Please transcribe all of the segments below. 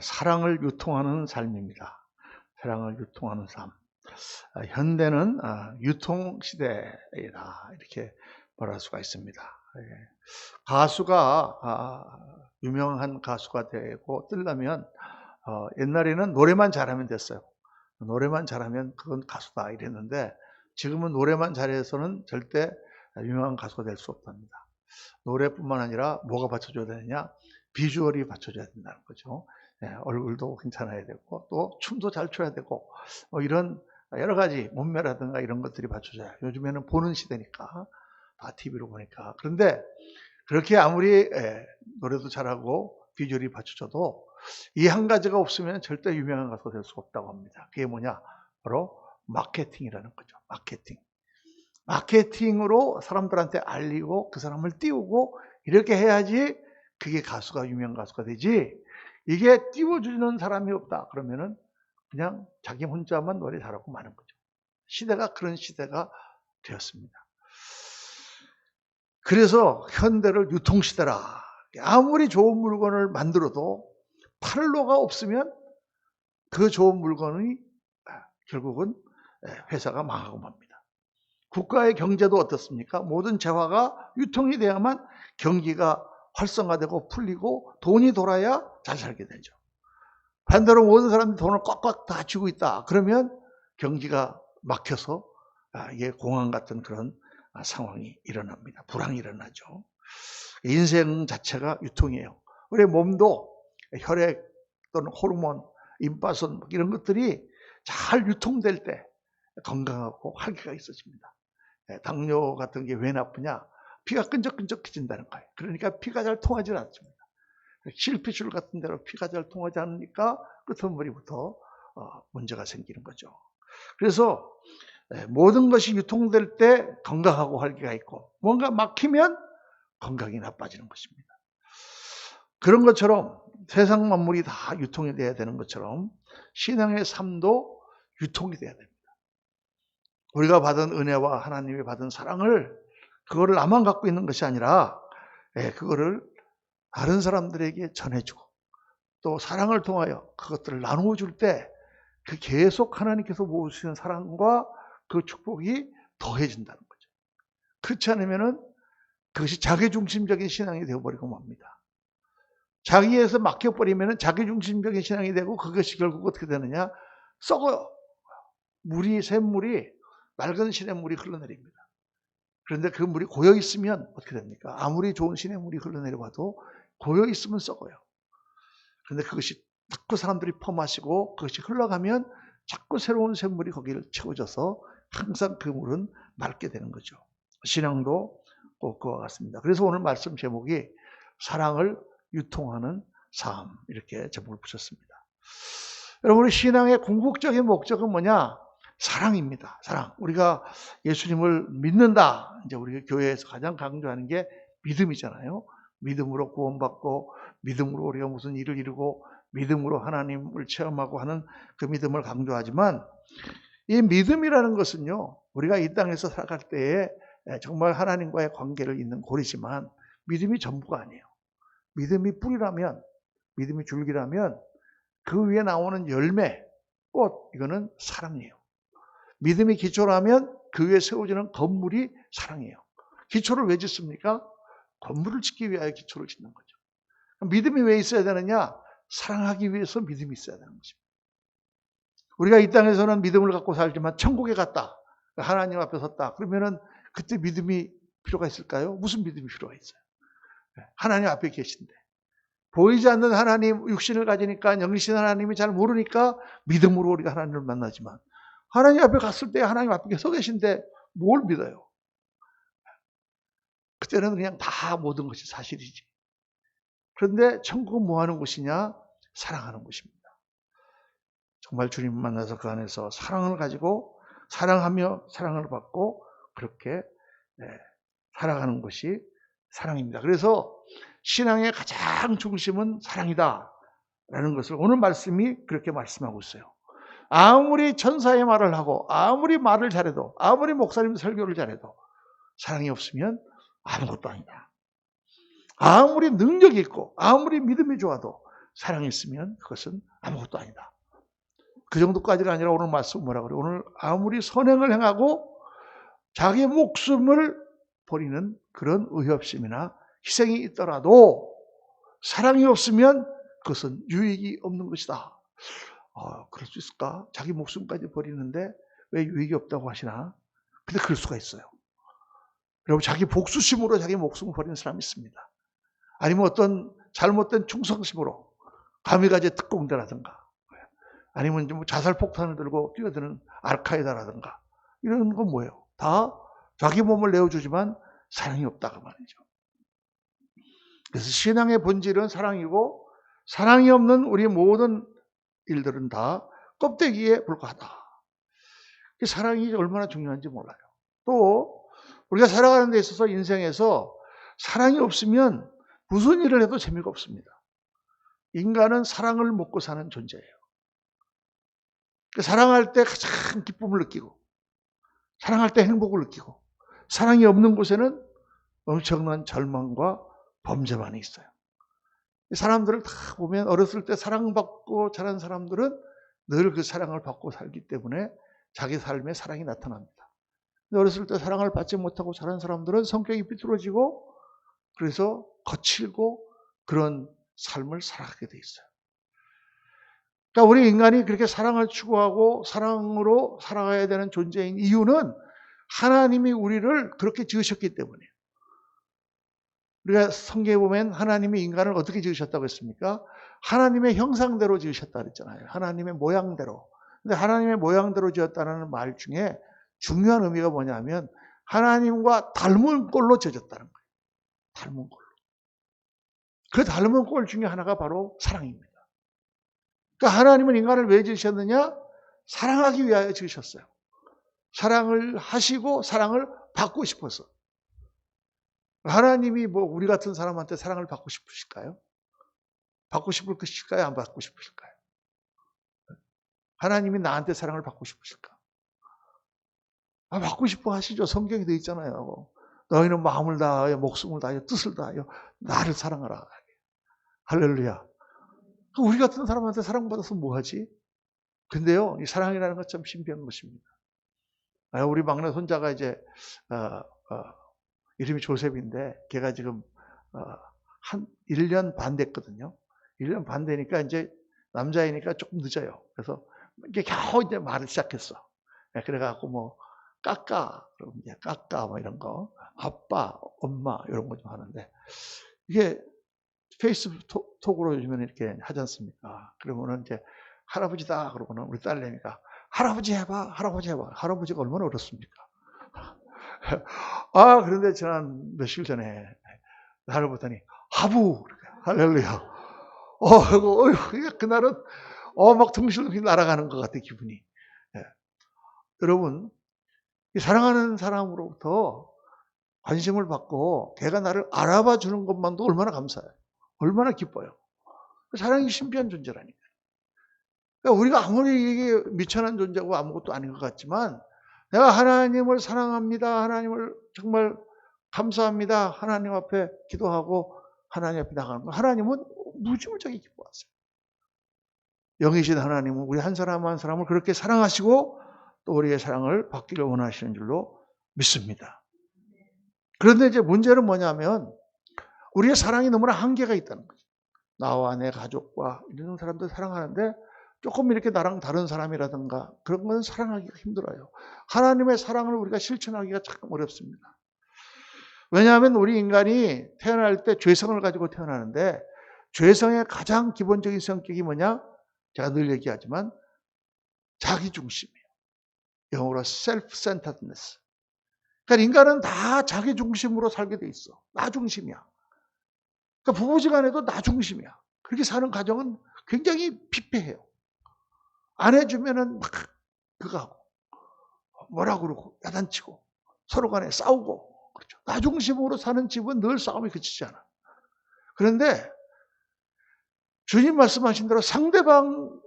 사랑을 유통하는 삶입니다. 사랑을 유통하는 삶. 현대는 유통시대이다, 이렇게 말할 수가 있습니다. 가수가 유명한 가수가 되고 뜨려면 옛날에는 노래만 잘하면 됐어요. 노래만 잘하면 그건 가수다 이랬는데, 지금은 노래만 잘해서는 절대 유명한 가수가 될 수 없답니다. 노래뿐만 아니라 뭐가 받쳐줘야 되느냐? 비주얼이 받쳐줘야 된다는 거죠. 얼굴도 괜찮아야 되고, 또 춤도 잘 춰야 되고, 이런 여러 가지 몸매라든가 이런 것들이 받쳐줘야. 요즘에는 보는 시대니까, 다 TV로 보니까. 그런데 그렇게 아무리 노래도 잘하고 비주얼이 받쳐줘도 이 한 가지가 없으면 절대 유명한 가수가 될 수 없다고 합니다. 그게 뭐냐? 바로 마케팅이라는 거죠. 마케팅. 마케팅으로 사람들한테 알리고 그 사람을 띄우고 이렇게 해야지 그게 가수가, 유명 가수가 되지, 이게 띄워주는 사람이 없다 그러면은 그냥 자기 혼자만 노래 잘하고 마는 거죠. 시대가 그런 시대가 되었습니다. 그래서 현대를 유통시대라. 아무리 좋은 물건을 만들어도 팔로가 없으면 그 좋은 물건이 결국은 회사가 망하고 맙니다. 국가의 경제도 어떻습니까? 모든 재화가 유통이 돼야만 경기가 활성화되고 풀리고 돈이 돌아야 잘 살게 되죠. 반대로 모든 사람들이 돈을 꽉꽉 다 쥐고 있다 그러면 경기가 막혀서 이게 공황 같은 그런 상황이 일어납니다. 불황이 일어나죠. 인생 자체가 유통이에요. 우리 몸도 혈액 또는 호르몬, 임파선 이런 것들이 잘 유통될 때 건강하고 활기가 있어집니다. 당뇨 같은 게 왜 나쁘냐? 피가 끈적끈적해진다는 거예요. 그러니까 피가 잘 통하지 않습니다. 실핏줄 같은 데로 피가 잘 통하지 않으니까 끄트머리부터 문제가 생기는 거죠. 그래서 모든 것이 유통될 때 건강하고 활기가 있고, 뭔가 막히면 건강이 나빠지는 것입니다. 그런 것처럼 세상 만물이 다 유통이 돼야 되는 것처럼 신앙의 삶도 유통이 돼야 됩니다. 우리가 받은 은혜와 하나님이 받은 사랑을, 그거를 나만 갖고 있는 것이 아니라 그거를 다른 사람들에게 전해주고 또 사랑을 통하여 그것들을 나누어 줄 때 그 계속 하나님께서 모으시는 사랑과 그 축복이 더해진다는 거죠. 그렇지 않으면은 그것이 자기중심적인 신앙이 되어버리고 맙니다. 자기에서 막혀버리면은 자기중심적인 신앙이 되고, 그것이 결국 어떻게 되느냐? 썩어요. 샘물이 맑은 시냇물이 흘러내립니다. 그런데 그 물이 고여있으면 어떻게 됩니까? 아무리 좋은 시냇물이 흘러내려와도 고여있으면 썩어요. 그런데 그것이 자꾸 사람들이 퍼마시고 그것이 흘러가면 자꾸 새로운 샘물이 거기를 채워져서 항상 그 물은 맑게 되는 거죠. 신앙도 꼭 그와 같습니다. 그래서 오늘 말씀 제목이 사랑을 유통하는 삶, 이렇게 제목을 붙였습니다. 여러분, 신앙의 궁극적인 목적은 뭐냐? 사랑입니다. 사랑. 우리가 예수님을 믿는다. 이제 우리 교회에서 가장 강조하는 게 믿음이잖아요. 믿음으로 구원받고, 믿음으로 우리가 무슨 일을 이루고, 믿음으로 하나님을 체험하고 하는 그 믿음을 강조하지만, 이 믿음이라는 것은요, 우리가 이 땅에서 살아갈 때에 정말 하나님과의 관계를 잇는 고리지만 믿음이 전부가 아니에요. 믿음이 뿌리라면, 믿음이 줄기라면 그 위에 나오는 열매, 꽃, 이거는 사랑이에요. 믿음이 기초라면 그 위에 세워지는 건물이 사랑이에요. 기초를 왜 짓습니까? 건물을 짓기 위하여 기초를 짓는 거죠. 믿음이 왜 있어야 되느냐? 사랑하기 위해서 믿음이 있어야 되는 것입니다. 우리가 이 땅에서는 믿음을 갖고 살지만 천국에 갔다, 하나님 앞에 섰다 그러면은 그때 믿음이 필요가 있을까요? 무슨 믿음이 필요가 있어요? 하나님 앞에 계신데 보이지 않는 하나님, 육신을 가지니까 영신 하나님이 잘 모르니까 믿음으로 우리가 하나님을 만나지만, 하나님 앞에 갔을 때 하나님 앞에 서 계신데 뭘 믿어요? 그때는 그냥 다 모든 것이 사실이지. 그런데 천국은 뭐 하는 곳이냐? 사랑하는 곳입니다. 정말 주님을 만나서 그 안에서 사랑을 가지고 사랑하며 사랑을 받고 그렇게 살아가는 것이 사랑입니다. 그래서 신앙의 가장 중심은 사랑이다 라는 것을 오늘 말씀이 그렇게 말씀하고 있어요. 아무리 천사의 말을 하고 아무리 말을 잘해도 아무리 목사님 설교를 잘해도 사랑이 없으면 아무것도 아니다. 아무리 능력이 있고 아무리 믿음이 좋아도 사랑이 있으면 그것은 아무것도 아니다. 그 정도까지가 아니라 오늘 말씀 뭐라고 그래요? 오늘 아무리 선행을 행하고 자기 목숨을 버리는 그런 의협심이나 희생이 있더라도 사랑이 없으면 그것은 유익이 없는 것이다. 그럴 수 있을까? 자기 목숨까지 버리는데 왜 유익이 없다고 하시나? 근데 그럴 수가 있어요. 여러분, 자기 복수심으로 자기 목숨을 버리는 사람이 있습니다. 아니면 어떤 잘못된 충성심으로 가미가제 특공대라든가, 아니면 좀 자살 폭탄을 들고 뛰어드는 알카에다라든가, 이런 건 뭐예요? 다 자기 몸을 내어주지만 사랑이 없다고 말이죠. 그래서 신앙의 본질은 사랑이고, 사랑이 없는 우리 모든 일들은 다 껍데기에 불과하다. 사랑이 얼마나 중요한지 몰라요. 또 우리가 살아가는 데 있어서 인생에서 사랑이 없으면 무슨 일을 해도 재미가 없습니다. 인간은 사랑을 먹고 사는 존재예요. 사랑할 때 가장 기쁨을 느끼고, 사랑할 때 행복을 느끼고, 사랑이 없는 곳에는 엄청난 절망과 범죄만이 있어요. 사람들을 다 보면 어렸을 때 사랑받고 자란 사람들은 늘 그 사랑을 받고 살기 때문에 자기 삶에 사랑이 나타납니다. 근데 어렸을 때 사랑을 받지 못하고 자란 사람들은 성격이 삐뚤어지고 그래서 거칠고 그런 삶을 살아가게 돼 있어요. 그러니까 우리 인간이 그렇게 사랑을 추구하고 사랑으로 살아가야 되는 존재인 이유는 하나님이 우리를 그렇게 지으셨기 때문이에요. 우리가 성경에 보면 하나님이 인간을 어떻게 지으셨다고 했습니까? 하나님의 형상대로 지으셨다 그랬잖아요. 하나님의 모양대로. 근데 하나님의 모양대로 지었다는 말 중에 중요한 의미가 뭐냐면 하나님과 닮은 꼴로 지어졌다는 거예요. 닮은 꼴로. 그 닮은 꼴 중에 하나가 바로 사랑입니다. 그러니까 하나님은 인간을 왜 지으셨느냐? 사랑하기 위하여 지으셨어요. 사랑을 하시고 사랑을 받고 싶어서. 하나님이 뭐 우리 같은 사람한테 사랑을 받고 싶으실까요? 받고 싶을 것일까요? 안 받고 싶으실까요? 하나님이 나한테 사랑을 받고 싶으실까? 받고 싶어 하시죠. 성경에 되어 있잖아요. 너희는 마음을 다하여 목숨을 다하여 뜻을 다하여 나를 사랑하라. 할렐루야. 우리 같은 사람한테 사랑받아서 뭐하지? 근데요, 이 사랑이라는 건 참 신비한 것입니다. 우리 막내 손자가 이제 이름이 조셉인데 걔가 지금 한 1년 반 됐거든요. 1년 반 되니까 이제 남자이니까 조금 늦어요. 그래서 이게 겨우 이제 말을 시작했어. 그래갖고 뭐 까까, 그럼 이제 까까 뭐 이런 거, 아빠, 엄마 이런 거 좀 하는데 이게 페이스톡으로 요즘에는 이렇게 하지 않습니까? 그러면은 이제 할아버지다 그러고는 우리 딸내미가 할아버지 해봐, 할아버지 해봐. 할아버지가 얼마나 어렵습니까? 그런데 지난 며칠 전에 나를 보더니 하부, 할렐루야. 그날은 막 덩실덩실 날아가는 것 같아 기분이. 예. 여러분, 사랑하는 사람으로부터 관심을 받고 걔가 나를 알아봐 주는 것만도 얼마나 감사해요. 얼마나 기뻐요. 사랑이 신비한 존재라니까. 그러니까 우리가 아무리 이게 미천한 존재고 아무것도 아닌 것 같지만 내가 하나님을 사랑합니다. 하나님을 정말 감사합니다. 하나님 앞에 기도하고 하나님 앞에 나가는 거. 하나님은 무지무지하게 기뻐하세요. 영이신 하나님은 우리 한 사람 한 사람을 그렇게 사랑하시고 또 우리의 사랑을 받기를 원하시는 줄로 믿습니다. 그런데 이제 문제는 뭐냐면 우리의 사랑이 너무나 한계가 있다는 거죠. 나와 내 가족과 이런 사람들 사랑하는데 조금 이렇게 나랑 다른 사람이라든가 그런 건 사랑하기가 힘들어요. 하나님의 사랑을 우리가 실천하기가 참 어렵습니다. 왜냐하면 우리 인간이 태어날 때 죄성을 가지고 태어나는데 죄성의 가장 기본적인 성격이 뭐냐? 제가 늘 얘기하지만 자기중심이에요. 영어로 self-centeredness. 그러니까 인간은 다 자기중심으로 살게 돼 있어. 나 중심이야. 그러니까 부부지간에도 나 중심이야. 그렇게 사는 가정은 굉장히 피폐해요. 안 해주면은 막 그거 하고 뭐라 그러고 야단치고 서로 간에 싸우고 그렇죠. 나 중심으로 사는 집은 늘 싸움이 그치지 않아. 그런데 주님 말씀하신 대로 상대방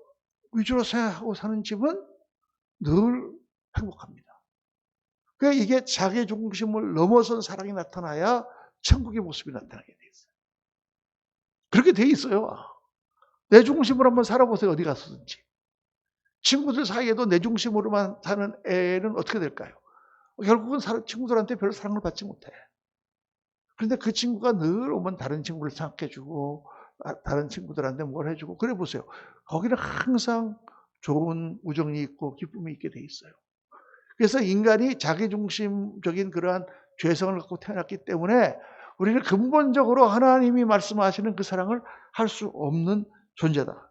위주로 생각하고 사는 집은 늘 행복합니다. 그러니까 이게 자기 중심을 넘어선 사랑이 나타나야 천국의 모습이 나타나게 돼 있어요. 그렇게 돼 있어요. 내 중심으로 한번 살아보세요. 어디 갔었든지. 친구들 사이에도 내 중심으로만 사는 애는 어떻게 될까요? 결국은 친구들한테 별로 사랑을 받지 못해. 그런데 그 친구가 늘 오면 다른 친구를 생각해주고 다른 친구들한테 뭘 해주고 그래 보세요. 거기는 항상 좋은 우정이 있고 기쁨이 있게 돼 있어요. 그래서 인간이 자기중심적인 그러한 죄성을 갖고 태어났기 때문에 우리는 근본적으로 하나님이 말씀하시는 그 사랑을 할 수 없는 존재다.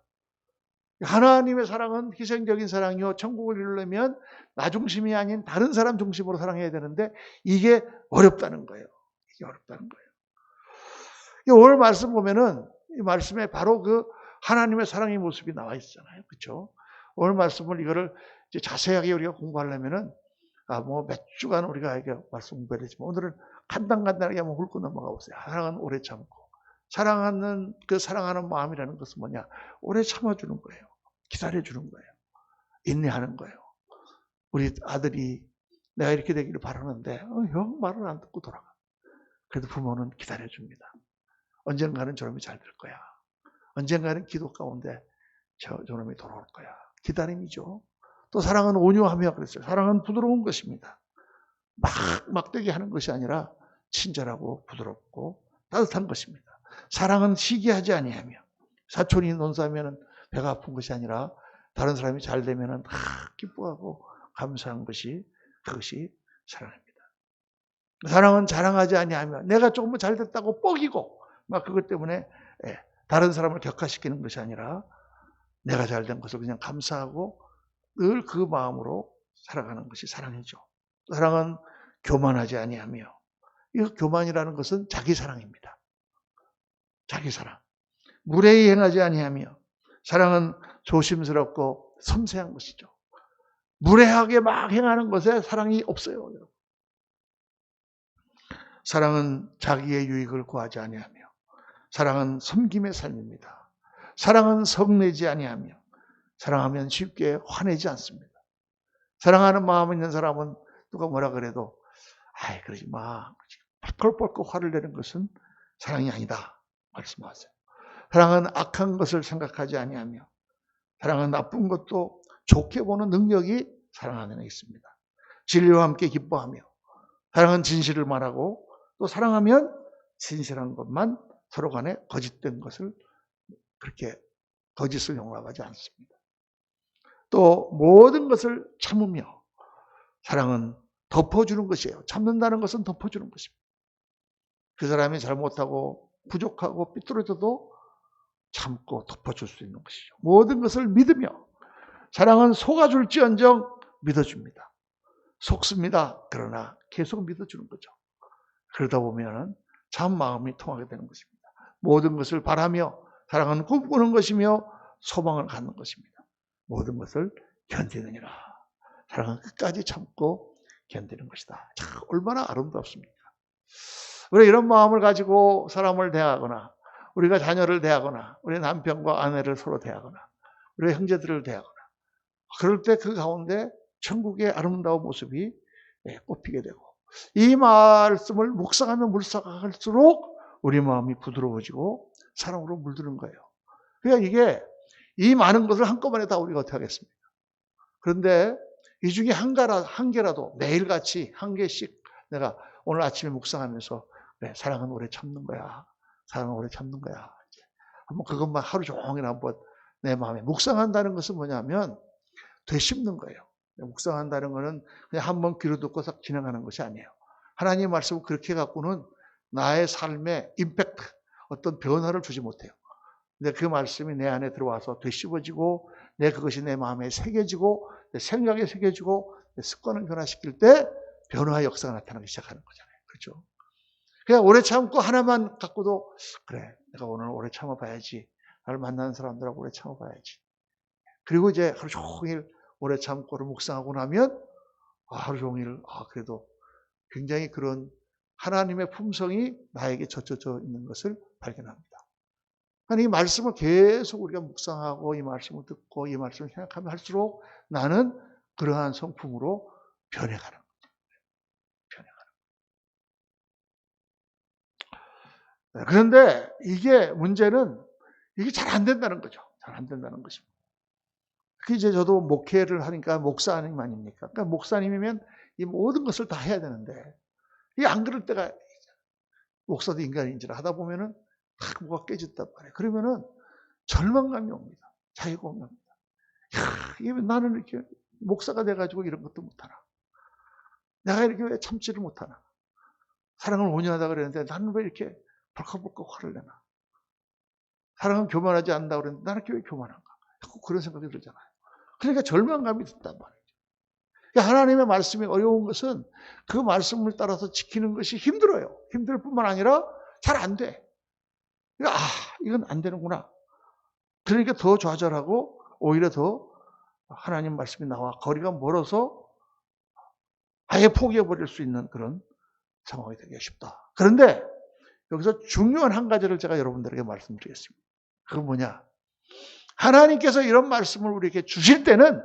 하나님의 사랑은 희생적인 사랑이요. 천국을 이루려면 나 중심이 아닌 다른 사람 중심으로 사랑해야 되는데 이게 어렵다는 거예요. 이게 어렵다는 거예요. 오늘 말씀 보면은 이 말씀에 바로 그 하나님의 사랑의 모습이 나와 있잖아요. 그렇죠? 오늘 말씀을 이거를 이제 자세하게 우리가 공부하려면은 뭐 몇 주간 우리가 이게 말씀 공부해야 되지만 오늘은 간단하게 한번 훑고 넘어가 보세요. 사랑은 오래 참고. 사랑하는 그 사랑하는 마음이라는 것은 뭐냐? 오래 참아주는 거예요. 기다려주는 거예요. 인내하는 거예요. 우리 아들이 내가 이렇게 되기를 바라는데 형 말을 안 듣고 돌아가. 그래도 부모는 기다려줍니다. 언젠가는 저놈이 잘 될 거야. 언젠가는 기도 가운데 저놈이 돌아올 거야. 기다림이죠. 또 사랑은 온유하며 그랬어요. 사랑은 부드러운 것입니다. 막대기 하는 것이 아니라 친절하고 부드럽고 따뜻한 것입니다. 사랑은 시기하지 아니하며 사촌이 논사하면 배가 아픈 것이 아니라 다른 사람이 잘 되면 기뻐하고 감사한 것이 그것이 사랑입니다. 사랑은 자랑하지 아니하며 내가 조금 잘 됐다고 뻐기고 막 그것 때문에 다른 사람을 격화시키는 것이 아니라 내가 잘 된 것을 그냥 감사하고 늘 그 마음으로 살아가는 것이 사랑이죠. 사랑은 교만하지 아니하며 이 교만이라는 것은 자기 사랑입니다. 자기 사랑. 무례히 행하지 아니하며 사랑은 조심스럽고 섬세한 것이죠. 무례하게 막 행하는 것에 사랑이 없어요. 여러분. 사랑은 자기의 유익을 구하지 아니하며 사랑은 섬김의 삶입니다. 사랑은 성내지 아니하며 사랑하면 쉽게 화내지 않습니다. 사랑하는 마음 있는 사람은 누가 뭐라 그래도 그러지 마. 펄펄 화를 내는 것은 사랑이 아니다. 말씀하세요. 사랑은 악한 것을 생각하지 아니하며 사랑은 나쁜 것도 좋게 보는 능력이 사랑 안에 있습니다. 진리와 함께 기뻐하며 사랑은 진실을 말하고 또 사랑하면 진실한 것만 서로 간에 거짓된 것을 그렇게 거짓을 용납하지 않습니다. 또 모든 것을 참으며 사랑은 덮어주는 것이에요. 참는다는 것은 덮어주는 것입니다. 그 사람이 잘못하고 부족하고 삐뚤어져도 참고 덮어줄 수 있는 것이죠. 모든 것을 믿으며 사랑은 속아줄지언정 믿어줍니다. 속습니다. 그러나 계속 믿어주는 거죠. 그러다 보면 참 마음이 통하게 되는 것입니다. 모든 것을 바라며 사랑은 꿈꾸는 것이며 소망을 갖는 것입니다. 모든 것을 견디느니라. 사랑은 끝까지 참고 견디는 것이다. 참 얼마나 아름답습니까? 우리가 이런 마음을 가지고 사람을 대하거나 우리가 자녀를 대하거나 우리 남편과 아내를 서로 대하거나 우리 형제들을 대하거나 그럴 때 그 가운데 천국의 아름다운 모습이 꽃피게 되고 이 말씀을 묵상하면 묵상할수록 우리 마음이 부드러워지고 사랑으로 물드는 거예요. 그러니까 이게 이 많은 것을 한꺼번에 다 우리가 어떻게 하겠습니까? 그런데 이 중에 한 개라도 매일같이 한 개씩 내가 오늘 아침에 묵상하면서 그래, 사랑은 오래 참는 거야. 사랑은 오래 참는 거야. 한번 그것만 하루 종일 한번 내 마음에 묵상한다는 것은 뭐냐면 되씹는 거예요. 묵상한다는 것은 그냥 한번 귀로 듣고 싹 지나가는 것이 아니에요. 하나님의 말씀을 그렇게 갖고는 나의 삶에 임팩트, 어떤 변화를 주지 못해요. 근데 그 말씀이 내 안에 들어와서 되씹어지고 그것이 내 마음에 새겨지고 내 생각에 새겨지고 내 습관을 변화시킬 때 변화의 역사가 나타나기 시작하는 거잖아요. 그렇죠? 그냥 오래 참고 하나만 갖고도 그래 내가 오늘 오래 참아봐야지. 나를 만나는 사람들하고 오래 참아봐야지. 그리고 이제 하루 종일 오래 참고를 묵상하고 나면 하루 종일 그래도 굉장히 그런 하나님의 품성이 나에게 젖혀져 있는 것을 발견합니다. 이 말씀을 계속 우리가 묵상하고 이 말씀을 듣고 이 말씀을 생각하면 할수록 나는 그러한 성품으로 변해가는 거죠. 변해가는 거죠. 그런데 이게 문제는 이게 잘 안 된다는 거죠. 잘 안 된다는 것입니다. 그 이제 저도 목회를 하니까 목사님 아닙니까? 그러니까 목사님이면 이 모든 것을 다 해야 되는데, 이게 안 그럴 때가, 목사도 인간인지라 하다 보면은 딱 뭐가 깨졌단 말이에요. 그러면은 절망감이 옵니다. 자기가 옵니다. 이게 나는 이렇게 목사가 돼가지고 이런 것도 못하나? 내가 이렇게 왜 참지를 못하나? 사랑을 온유하다 그랬는데 나는 왜 이렇게 벌컥벌컥 화를 내나? 사랑은 교만하지 않는다 그랬는데 나는 왜 교만한가? 자꾸 그런 생각이 들잖아요. 그러니까 절망감이 든단 말이에요. 그러니까 하나님의 말씀이 어려운 것은 그 말씀을 따라서 지키는 것이 힘들어요. 힘들 뿐만 아니라 잘 안 돼. 그러니까 이건 안 되는구나. 그러니까 더 좌절하고 오히려 더 하나님 말씀이 나와 거리가 멀어서 아예 포기해버릴 수 있는 그런 상황이 되기 쉽다. 그런데 여기서 중요한 한 가지를 제가 여러분들에게 말씀드리겠습니다. 그건 뭐냐? 하나님께서 이런 말씀을 우리에게 주실 때는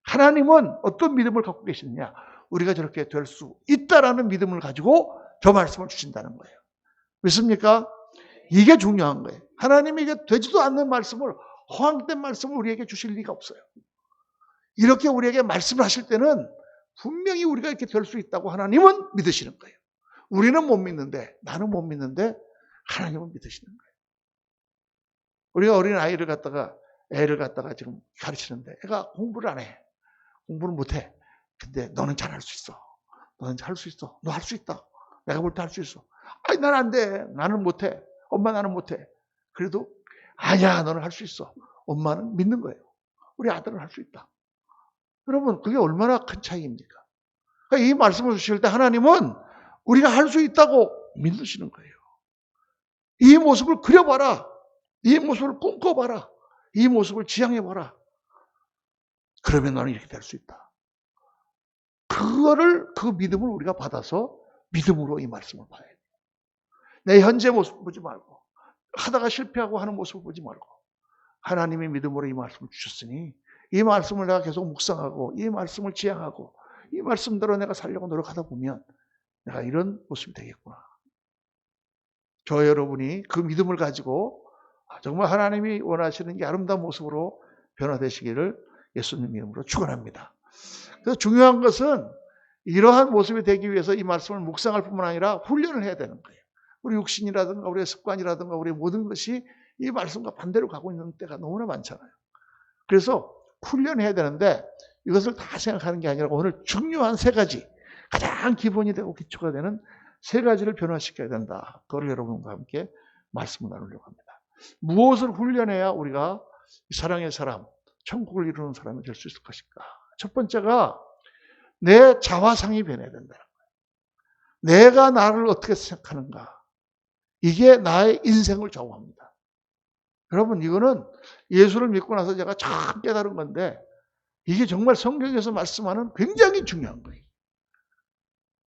하나님은 어떤 믿음을 갖고 계시느냐? 우리가 저렇게 될 수 있다라는 믿음을 가지고 저 말씀을 주신다는 거예요. 믿습니까? 이게 중요한 거예요. 하나님이 이게 되지도 않는 말씀을, 허황된 말씀을 우리에게 주실 리가 없어요. 이렇게 우리에게 말씀을 하실 때는 분명히 우리가 이렇게 될 수 있다고 하나님은 믿으시는 거예요. 우리는 못 믿는데, 나는 못 믿는데 하나님은 믿으시는 거예요. 우리가 어린 아이를 갖다가, 애를 갖다가 지금 가르치는데 애가 공부를 안 해. 공부를 못 해. 근데 너는 잘할 수 있어. 너는 할 수 있어. 너 할 수 있다. 내가 볼 때 할 수 있어. 아니, 난 안 돼. 나는 못 해. 엄마 나는 못 해. 그래도 아니야, 너는 할 수 있어. 엄마는 믿는 거예요. 우리 아들은 할 수 있다. 여러분, 그게 얼마나 큰 차이입니까? 그러니까 이 말씀을 주실 때 하나님은 우리가 할 수 있다고 믿으시는 거예요. 이 모습을 그려봐라. 이 모습을 꿈꿔봐라. 이 모습을 지향해봐라. 그러면 너는 이렇게 될 수 있다. 그 믿음을 우리가 받아서 믿음으로 이 말씀을 봐야 돼요. 내 현재 모습 보지 말고, 하다가 실패하고 하는 모습을 보지 말고, 하나님의 믿음으로 이 말씀을 주셨으니 이 말씀을 내가 계속 묵상하고 이 말씀을 지향하고 이 말씀대로 내가 살려고 노력하다 보면 내가 이런 모습이 되겠구나. 저 여러분이 그 믿음을 가지고 정말 하나님이 원하시는 게 아름다운 모습으로 변화되시기를 예수님 이름으로 축원합니다. 그래서 중요한 것은 이러한 모습이 되기 위해서 이 말씀을 묵상할 뿐만 아니라 훈련을 해야 되는 거예요. 우리 육신이라든가 우리의 습관이라든가 우리의 모든 것이 이 말씀과 반대로 가고 있는 때가 너무나 많잖아요. 그래서 훈련해야 되는데 이것을 다 생각하는 게 아니라 오늘 중요한 세 가지, 가장 기본이 되고 기초가 되는 세 가지를 변화시켜야 된다. 그걸 여러분과 함께 말씀을 나누려고 합니다. 무엇을 훈련해야 우리가 사랑의 사람, 천국을 이루는 사람이 될 수 있을 것인가? 첫 번째가 내 자화상이 변해야 된다는 거예요. 내가 나를 어떻게 생각하는가? 이게 나의 인생을 좌우합니다. 여러분, 이거는 예수를 믿고 나서 제가 참 깨달은 건데 이게 정말 성경에서 말씀하는 굉장히 중요한 거예요.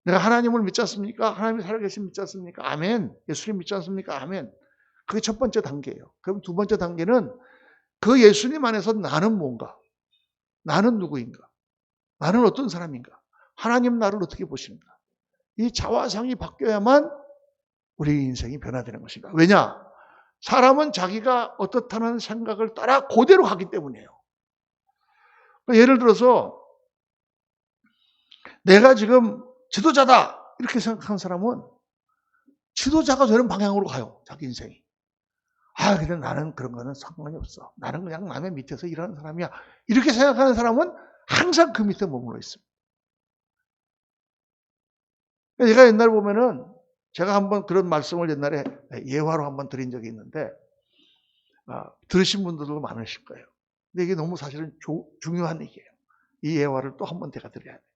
내가 하나님을 믿지 않습니까? 하나님이 살아계신 믿지 않습니까? 아멘. 예수님 믿지 않습니까? 아멘. 그게 첫 번째 단계예요. 그럼 두 번째 단계는 그 예수님 안에서 나는 뭔가? 나는 누구인가? 나는 어떤 사람인가? 하나님 나를 어떻게 보시는가? 이 자화상이 바뀌어야만 우리 인생이 변화되는 것입니다. 왜냐? 사람은 자기가 어떻다는 생각을 따라 그대로 가기 때문이에요. 예를 들어서 내가 지금 지도자다 이렇게 생각하는 사람은 지도자가 되는 방향으로 가요. 자기 인생이. 근데 나는 그런 거는 상관이 없어. 나는 그냥 남의 밑에서 일하는 사람이야. 이렇게 생각하는 사람은 항상 그 밑에 머물러 있습니다. 제가 옛날에 보면은 제가 한번 그런 말씀을 옛날에 예화로 한번 드린 적이 있는데 들으신 분들도 많으실 거예요. 근데 이게 너무 사실은 중요한 얘기예요. 이 예화를 또 한번 제가 드려야 돼요.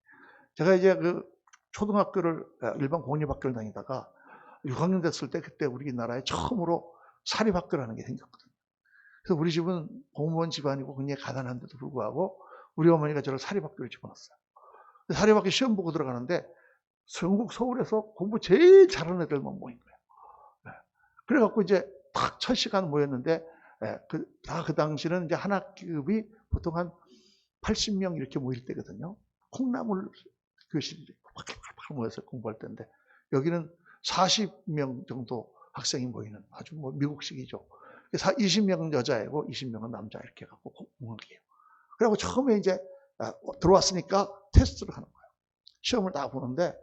제가 이제 그 초등학교를 일반 공립학교를 다니다가 6학년 됐을 때 그때 우리나라에 처음으로 사립학교라는 게 생겼거든요. 그래서 우리 집은 공무원 집안이고 굉장히 가난한데도 불구하고 우리 어머니가 저를 사립학교를 집어넣었어요. 사립학교 시험 보고 들어가는데 전국 서울에서 공부 제일 잘하는 애들만 모인 거예요. 그래갖고 이제 딱 첫 시간 모였는데 그 당시는 이제 한 학급이 보통 한 80명 이렇게 모일 때거든요. 콩나물 교실이 팍팍팍 모여서 공부할 때인데 여기는 40명 정도 학생이 모이는 아주 미국식이죠. 20명은 여자애고 20명은 남자 이렇게 해갖고 공학이에요. 그리고 처음에 이제 들어왔으니까 테스트를 하는 거예요. 시험을 다 보는데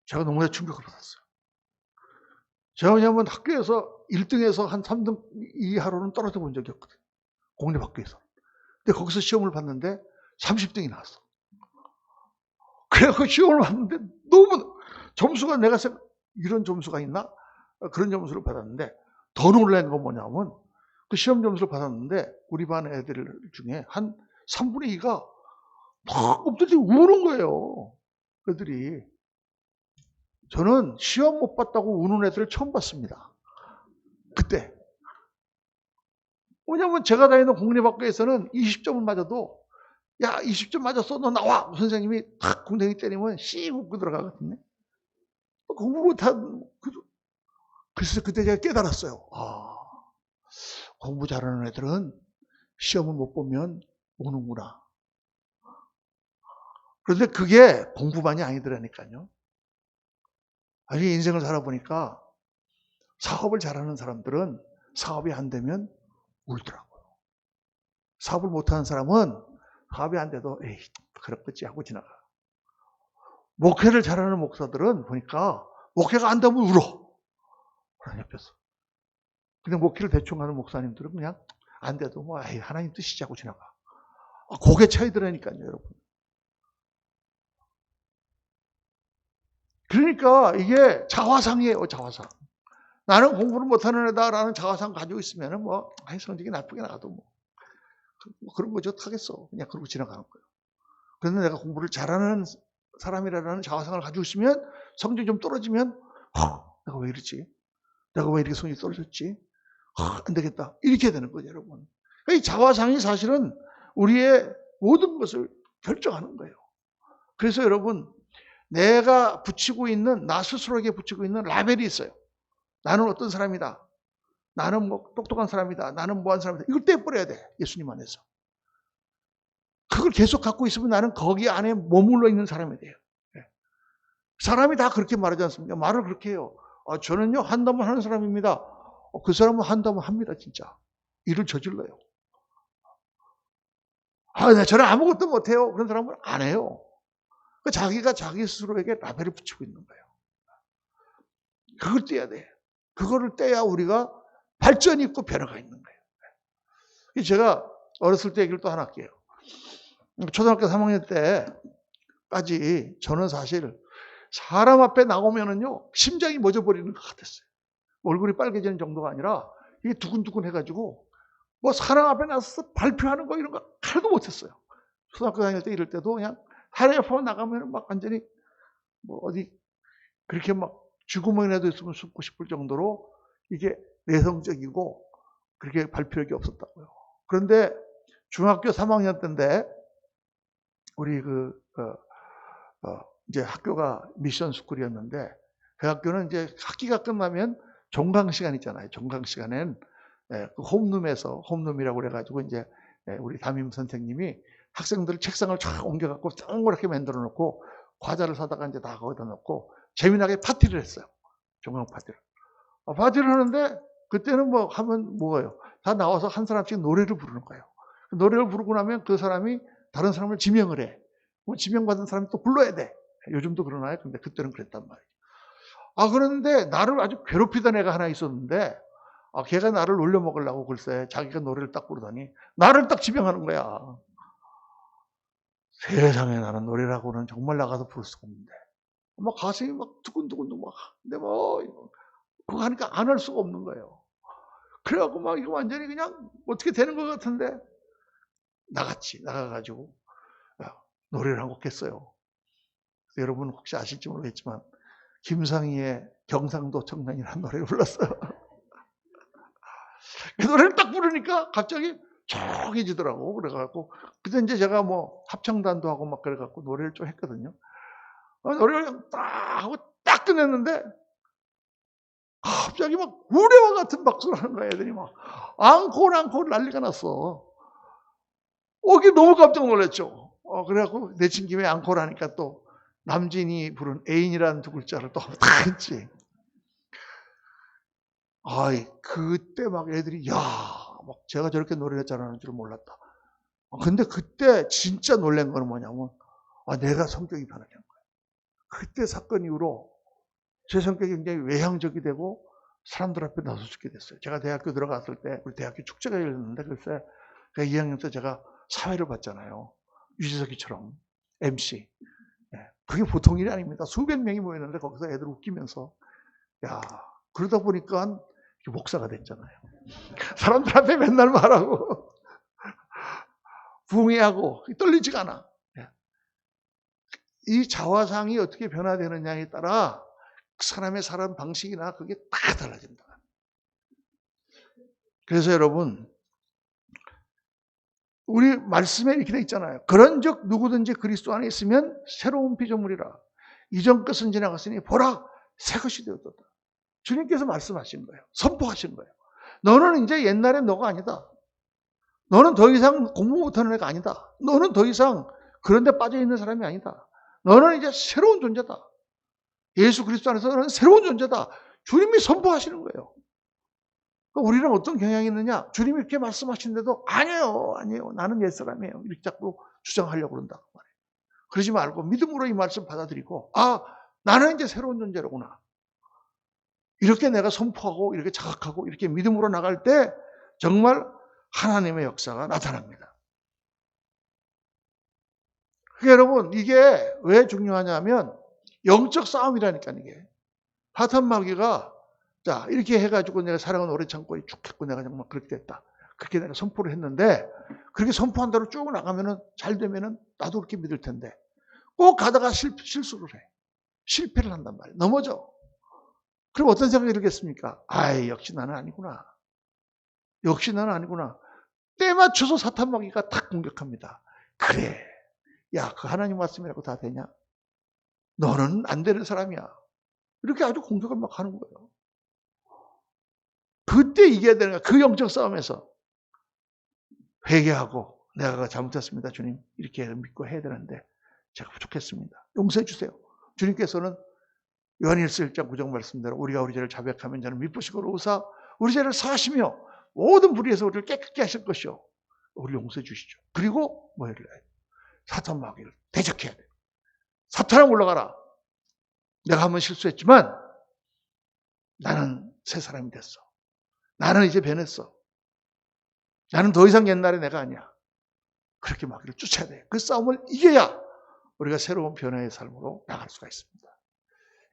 제가 너무나 충격을 받았어요. 제가 왜냐하면 학교에서 1등에서 한 3등 이하로는 떨어져 본 적이 없거든요. 공립학교에서. 근데 거기서 시험을 봤는데 30등이 나왔어. 그래서 시험을 봤는데 너무 점수가 내가 이런 점수가 있나? 그런 점수를 받았는데 더 놀란 건 뭐냐면 그 시험 점수를 받았는데 우리 반 애들 중에 한 3분의 2가 막 엎드려 우는 거예요. 애들이. 저는 시험 못 봤다고 우는 애들을 처음 봤습니다. 그때. 왜냐면 제가 다니는 공립학교에서는 20점을 맞아도 야 20점 맞았어 너 나와 선생님이 탁 궁뎅이 때리면 씩 웃고 들어가거든요. 공부 못한 그래서 그때 제가 깨달았어요. 공부 잘하는 애들은 시험을 못 보면 우는구나. 그런데 그게 공부만이 아니더라니까요. 아니 인생을 살아보니까 사업을 잘하는 사람들은 사업이 안 되면 울더라고요. 사업을 못하는 사람은 사업이 안 돼도 에이 그렇겠지 하고 지나가. 목회를 잘하는 목사들은 보니까 목회가 안 되면 울어. 하나님 옆에서. 근데 목회를 대충 하는 목사님들은 그냥 안 돼도 뭐 에이 하나님 뜻이지 하고 지나가. 그게 차이더라니까요 여러분. 그러니까 이게 자화상이에요. 자화상. 나는 공부를 못하는 애다라는 자화상 가지고 있으면 뭐 성적이 나쁘게 나가도 뭐 그런 거 좋다겠어. 그냥 그러고 지나가는 거예요. 그런데 내가 공부를 잘하는 사람이라는 자화상을 가지고 있으면 성적이 좀 떨어지면 내가 왜 이러지? 내가 왜 이렇게 성적이 떨어졌지? 안 되겠다. 이렇게 되는 거죠 여러분. 이 자화상이 사실은 우리의 모든 것을 결정하는 거예요. 그래서 여러분 내가 붙이고 있는 나 스스로에게 붙이고 있는 라벨이 있어요. 나는 어떤 사람이다. 나는 뭐 똑똑한 사람이다. 나는 뭐한 사람이다. 이걸 떼버려야 돼. 예수님 안에서. 그걸 계속 갖고 있으면 나는 거기 안에 머물러 있는 사람이 돼요. 사람이 다 그렇게 말하지 않습니까? 말을 그렇게 해요. 저는요 한다면 하는 사람입니다. 그 사람은 한다면 합니다. 진짜. 일을 저질러요. 저는 아무것도 못해요. 그런 사람은 안 해요. 자기가 자기 스스로에게 라벨을 붙이고 있는 거예요. 그걸 떼야 돼. 그거를 떼야 우리가 발전이 있고 변화가 있는 거예요. 제가 어렸을 때 얘기를 또 하나 할게요. 초등학교 3학년 때까지 저는 사실 사람 앞에 나오면은요 심장이 멎어버리는 것 같았어요. 얼굴이 빨개지는 정도가 아니라 이게 두근두근 해가지고 뭐 사람 앞에 나서서 발표하는 거 이런 거 하나도 못했어요. 초등학교 다닐 때 이럴 때도 그냥 사람 앞에 나가면 막 완전히 뭐 어디 그렇게 막 쥐구멍이라도 있으면 숨고 싶을 정도로 이게 내성적이고 그렇게 발표력이 없었다고요. 그런데 중학교 3학년 때인데 우리 이제 학교가 미션 스쿨이었는데 그 학교는 이제 학기가 끝나면 종강 시간 있잖아요. 종강 시간엔 그 홈룸이라고 그래가지고 이제 우리 담임 선생님이 학생들 책상을 쫙 옮겨갖고 동그랗게 만들어 놓고 과자를 사다가 이제 다 거기다 놓고 재미나게 파티를 했어요. 종강 파티를. 파티를 하는데 그때는 뭐 하면 뭐예요? 다 나와서 한 사람씩 노래를 부르는 거예요. 노래를 부르고 나면 그 사람이 다른 사람을 지명을 해. 지명받은 사람이 또 불러야 돼. 요즘도 그러나요? 근데 그때는 그랬단 말이에요. 그런데 나를 아주 괴롭히던 애가 하나 있었는데 걔가 나를 놀려먹으려고 글쎄 자기가 노래를 딱 부르더니 나를 딱 지명하는 거야. 세상에 나는 노래라고는 정말 나가서 부를 수가 없는데 막 가슴이 막 두근두근 막 근데 뭐 그거 하니까 안 할 수가 없는 거예요. 그래갖고 막 이거 완전히 그냥 어떻게 되는 것 같은데 나가가지고 노래를 한 곡 했어요. 여러분 혹시 아실지 모르겠지만 김상희의 경상도 청년이라는 노래를 불렀어요. 그 노래를 딱 부르니까 갑자기 조용해지더라고. 그래갖고 그때 이제 제가 뭐 합창단도 하고 막 그래갖고 노래를 좀 했거든요. 노래를 딱 하고 딱 끝냈는데 갑자기 막 우레와 같은 박수를 하는 거야. 애들이 막 앙콜 난리가 났어. 이게 너무 깜짝 놀랐죠. 그래갖고 내친 김에 앙콜 하니까 또 남진이 부른 애인이라는 두 글자를 또 다 했지. 그때 막 애들이, 막 제가 저렇게 노래를 잘하는 줄 몰랐다. 근데 그때 진짜 놀란 건 뭐냐면, 내가 성격이 변하는 거예요. 그때 사건 이후로 제 성격이 굉장히 외향적이 되고 사람들 앞에 나서게 됐어요. 제가 대학교 들어갔을 때 우리 대학교 축제가 열렸는데 글쎄 2학년 때 제가 사회를 봤잖아요. 유재석이처럼 MC. 그게 보통 일이 아닙니다. 수백 명이 모였는데 거기서 애들 웃기면서 그러다 보니까 목사가 됐잖아요. 사람들 앞에 맨날 말하고 부흥회하고 떨리지가 않아. 이 자화상이 어떻게 변화되느냐에 따라 그 사람의 살아가는 방식이나 그게 다 달라진다. 그래서 여러분, 우리 말씀에 이렇게 돼 있잖아요. 그런즉 누구든지 그리스도 안에 있으면 새로운 피조물이라. 이전 것은 지나갔으니 보라 새 것이 되었다. 주님께서 말씀하신 거예요. 선포하신 거예요. 너는 이제 옛날에 너가 아니다. 너는 더 이상 공부 못하는 애가 아니다. 너는 더 이상 그런 데 빠져 있는 사람이 아니다. 너는 이제 새로운 존재다. 예수 그리스도 안에서 너는 새로운 존재다. 주님이 선포하시는 거예요. 우리는 어떤 경향이 있느냐? 주님이 이렇게 말씀하시는데도 아니에요. 나는 옛사람이에요. 이렇게 자꾸 주장하려고 그런다. 그러지 말고 믿음으로 이 말씀 받아들이고 나는 이제 새로운 존재로구나. 이렇게 내가 선포하고 이렇게 자각하고 이렇게 믿음으로 나갈 때 정말 하나님의 역사가 나타납니다. 그러니까 여러분 이게 왜 중요하냐면 영적 싸움이라니까 이게. 사탄 마귀가 자 이렇게 해가지고 내가 사랑은 오래 참고 쭉 했고 내가 정말 그렇게 됐다. 그렇게 내가 선포를 했는데 그렇게 선포한 대로 쭉 나가면은 잘 되면은 나도 그렇게 믿을 텐데 꼭 가다가 실수를 해. 실패를 한단 말이에요. 넘어져. 그럼 어떤 생각이 들겠습니까? 역시 나는 아니구나. 역시 나는 아니구나. 때 맞춰서 사탄 마귀가 탁 공격합니다. 그래. 그 하나님 말씀이라고 다 되냐? 너는 안 되는 사람이야. 이렇게 아주 공격을 막 하는 거예요. 그때 이겨야 되는 거야. 그 영적 싸움에서. 회개하고 내가 잘못했습니다. 주님. 이렇게 믿고 해야 되는데 제가 부족했습니다. 용서해 주세요. 주님께서는 요한일서 1장 9절 말씀대로 우리가 우리 죄를 자백하면 저는 미쁘시고 의사 우리 죄를 사하시며 모든 불의에서 우리를 깨끗게 하실 것이요. 우리를 용서해 주시죠. 그리고 뭐 해야 돼요? 사탄 마귀를 대적해야 돼요. 사탄아 올라가라. 내가 한번 실수했지만 나는 새 사람이 됐어. 나는 이제 변했어. 나는 더 이상 옛날에 내가 아니야. 그렇게 마귀를 쫓아야 돼. 그 싸움을 이겨야 우리가 새로운 변화의 삶으로 나갈 수가 있습니다.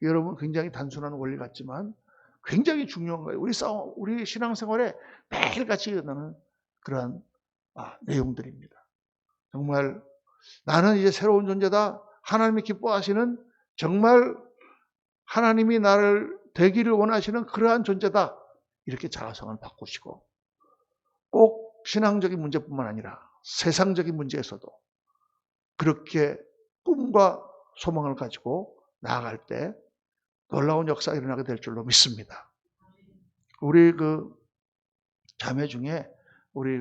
여러분 굉장히 단순한 원리 같지만 굉장히 중요한 거예요. 우리 신앙생활에 매일같이 일어나는 그러한 내용들입니다. 정말 나는 이제 새로운 존재다. 하나님이 기뻐하시는 정말 하나님이 나를 되기를 원하시는 그러한 존재다. 이렇게 자아성을 바꾸시고 꼭 신앙적인 문제뿐만 아니라 세상적인 문제에서도 그렇게 꿈과 소망을 가지고 나아갈 때 놀라운 역사가 일어나게 될 줄로 믿습니다. 우리 자매 중에 우리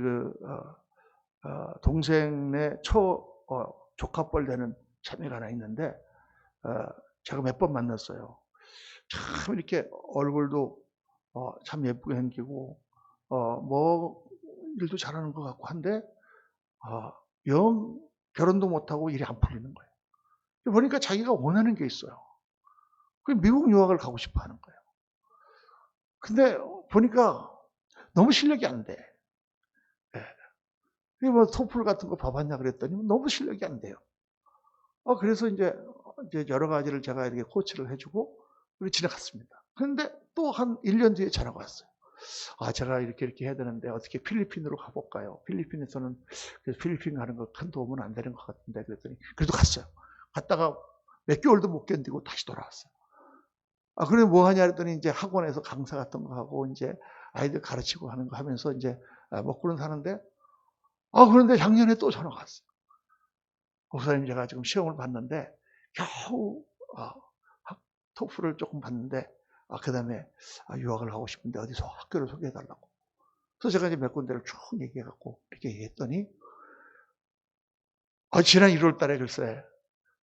동생네 조카뻘 되는 자매가 하나 있는데 제가 몇 번 만났어요. 참 이렇게 얼굴도 참 예쁘게 생기고 뭐 일도 잘하는 것 같고 한데 영 결혼도 못하고 일이 안 풀리는 거예요. 보니까 자기가 원하는 게 있어요. 그 미국 유학을 가고 싶어 하는 거예요. 근데 보니까 너무 실력이 안 돼. 뭐 토플 같은 거 봐봤냐 그랬더니 너무 실력이 안 돼요. 그래서 이제 여러 가지를 제가 이렇게 코치를 해주고 우리 지나갔습니다. 그런데 또 한 1년 뒤에 전화가 왔어요. 제가 이렇게 해야 되는데 어떻게 필리핀으로 가볼까요? 필리핀에서는 필리핀 가는 거 큰 도움은 안 되는 것 같은데 그랬더니 그래도 갔어요. 갔다가 몇 개월도 못 견디고 다시 돌아왔어요. 그래 뭐 하냐 했더니 이제 학원에서 강사 같은 거 하고 이제 아이들 가르치고 하는 거 하면서 이제 먹고는 사는데 그런데 작년에 또 전화가 왔어요. 목사님 제가 지금 시험을 봤는데 겨우 토플을 조금 봤는데 그 다음에 유학을 하고 싶은데 어디서 학교를 소개해달라고. 그래서 제가 이제 몇 군데를 쭉 얘기해갖고 이렇게 얘기했더니 지난 1월 달에 글쎄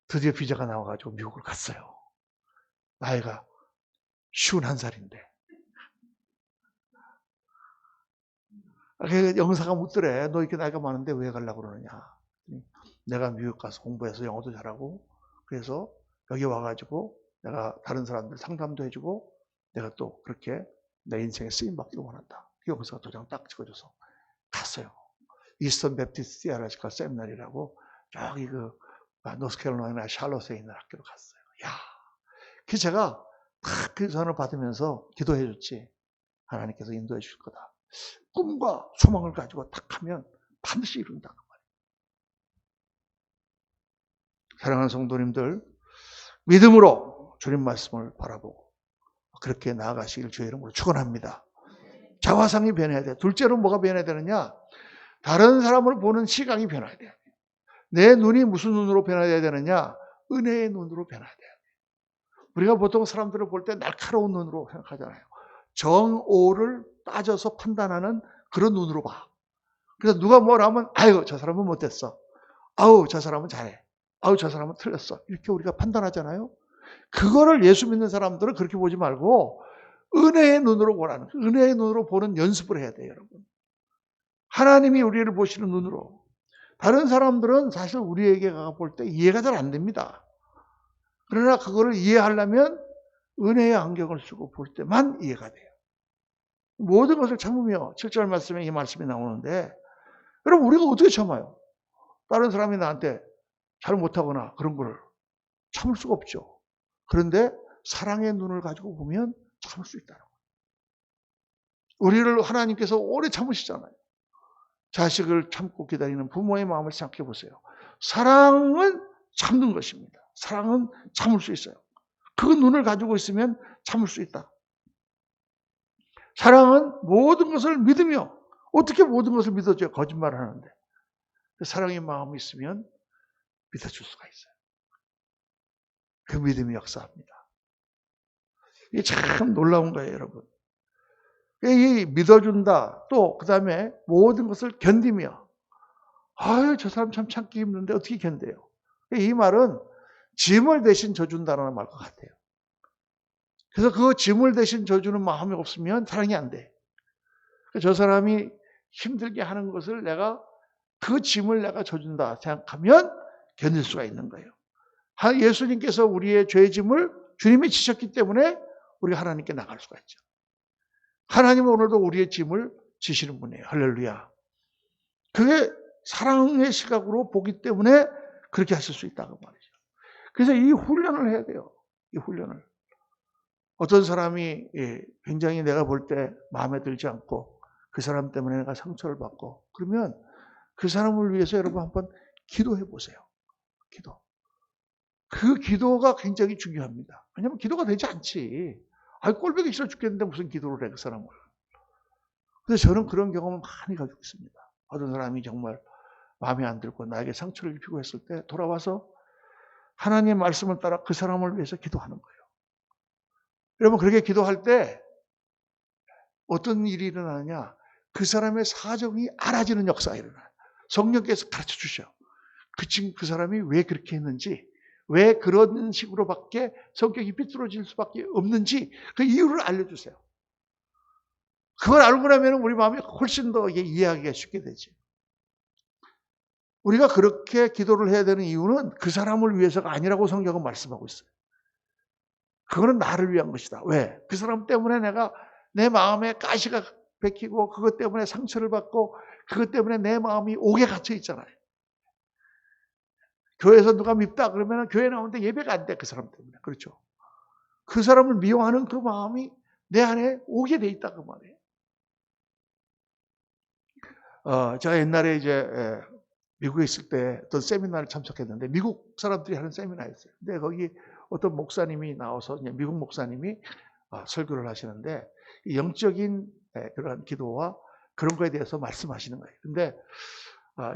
드디어 비자가 나와가지고 미국을 갔어요. 나이가 51살인데 그 영사가 묻더래. 너 이렇게 나이가 많은데 왜 가려고 그러느냐. 내가 미국 가서 공부해서 영어도 잘하고 그래서 여기 와가지고 내가 다른 사람들 상담도 해주고 내가 또 그렇게 내 인생에 쓰임받기를 원한다. 영사가 도장 딱 찍어줘서 갔어요. 이스턴 베프티스트 디아라지컬 세미나리라고 저기 노스캐롤라이나 샬롯에 있는 학교로 갔어요. 야, 그 제가 딱 그 전을 받으면서 기도해 줬지. 하나님께서 인도해 주실 거다. 꿈과 소망을 가지고 딱 하면 반드시 이룬다. 그 말이에요. 사랑하는 성도님들, 믿음으로 주님 말씀을 바라보고 그렇게 나아가시길 주의 이름으로 축원합니다. 자화상이 변해야 돼. 둘째로 뭐가 변해야 되느냐? 다른 사람을 보는 시각이 변해야 돼. 내 눈이 무슨 눈으로 변해야 되느냐? 은혜의 눈으로 변해야 돼. 우리가 보통 사람들을 볼 때 날카로운 눈으로 생각하잖아요. 정오를 따져서 판단하는 그런 눈으로 봐. 그래서 누가 뭐라 하면 아유 저 사람은 못됐어. 아우 저 사람은 잘해. 아우 저 사람은 틀렸어. 이렇게 우리가 판단하잖아요. 그거를 예수 믿는 사람들은 그렇게 보지 말고 은혜의 눈으로 보라는, 은혜의 눈으로 보는 연습을 해야 돼요, 여러분. 하나님이 우리를 보시는 눈으로. 다른 사람들은 사실 우리에게 볼 때 이해가 잘 안 됩니다. 그러나 그거를 이해하려면 은혜의 안경을 쓰고 볼 때만 이해가 돼요. 모든 것을 참으며 7절 말씀에 이 말씀이 나오는데 여러분 우리가 어떻게 참아요? 다른 사람이 나한테 잘 못하거나 그런 걸 참을 수가 없죠. 그런데 사랑의 눈을 가지고 보면 참을 수 있다는 거예요. 우리를 하나님께서 오래 참으시잖아요. 자식을 참고 기다리는 부모의 마음을 생각해 보세요. 사랑은 참는 것입니다. 사랑은 참을 수 있어요. 그 눈을 가지고 있으면 참을 수 있다. 사랑은 모든 것을 믿으며 어떻게 모든 것을 믿어줘요? 거짓말을 하는데. 사랑의 마음이 있으면 믿어줄 수가 있어요. 그 믿음이 역사합니다. 이게 참 놀라운 거예요, 여러분. 이 믿어준다. 또 그 다음에 모든 것을 견디며 아유 저 사람 참 참기 힘든데 어떻게 견뎌요? 이 말은 짐을 대신 져준다는 말 것 같아요. 그래서 그 짐을 대신 져주는 마음이 없으면 사랑이 안 돼. 저 사람이 힘들게 하는 것을 내가 그 짐을 내가 져준다 생각하면 견딜 수가 있는 거예요. 예수님께서 우리의 죄 짐을 주님이 지셨기 때문에 우리가 하나님께 나갈 수가 있죠. 하나님은 오늘도 우리의 짐을 지시는 분이에요. 할렐루야. 그게 사랑의 시각으로 보기 때문에 그렇게 하실 수 있다고 말이죠. 그래서 이 훈련을 해야 돼요. 이 훈련을. 어떤 사람이 굉장히 내가 볼 때 마음에 들지 않고 그 사람 때문에 내가 상처를 받고 그러면 그 사람을 위해서 여러분 한번 기도해 보세요. 기도. 그 기도가 굉장히 중요합니다. 왜냐하면 기도가 되지 않지. 꼴보기 싫어 죽겠는데 무슨 기도를 해, 그 사람을. 그래서 저는 그런 경험을 많이 가지고 있습니다. 어떤 사람이 정말 마음에 안 들고 나에게 상처를 입히고 했을 때 돌아와서 하나님의 말씀을 따라 그 사람을 위해서 기도하는 거예요. 여러분 그렇게 기도할 때 어떤 일이 일어나느냐? 그 사람의 사정이 알아지는 역사가 일어나요. 성령께서 가르쳐 주셔. 그 사람이 왜 그렇게 했는지, 왜 그런 식으로밖에 성격이 삐뚤어질 수밖에 없는지 그 이유를 알려주세요. 그걸 알고 나면 우리 마음이 훨씬 더 이해하기가 쉽게 되지. 우리가 그렇게 기도를 해야 되는 이유는 그 사람을 위해서가 아니라고 성경은 말씀하고 있어요. 그거는 나를 위한 것이다. 왜? 그 사람 때문에 내가 내 마음에 가시가 베끼고 그것 때문에 상처를 받고 그것 때문에 내 마음이 옥에 갇혀 있잖아요. 교회에서 누가 밉다 그러면 교회 나오는데 예배가 안 돼. 그 사람 때문에. 그렇죠. 그 사람을 미워하는 그 마음이 내 안에 오게 돼 있다 그 말이에요. 제가 옛날에 이제 미국에 있을 때 어떤 세미나를 참석했는데 미국 사람들이 하는 세미나였어요. 근데 거기 어떤 목사님이 나와서 미국 목사님이 설교를 하시는데 영적인 그런 기도와 그런 거에 대해서 말씀하시는 거예요. 근데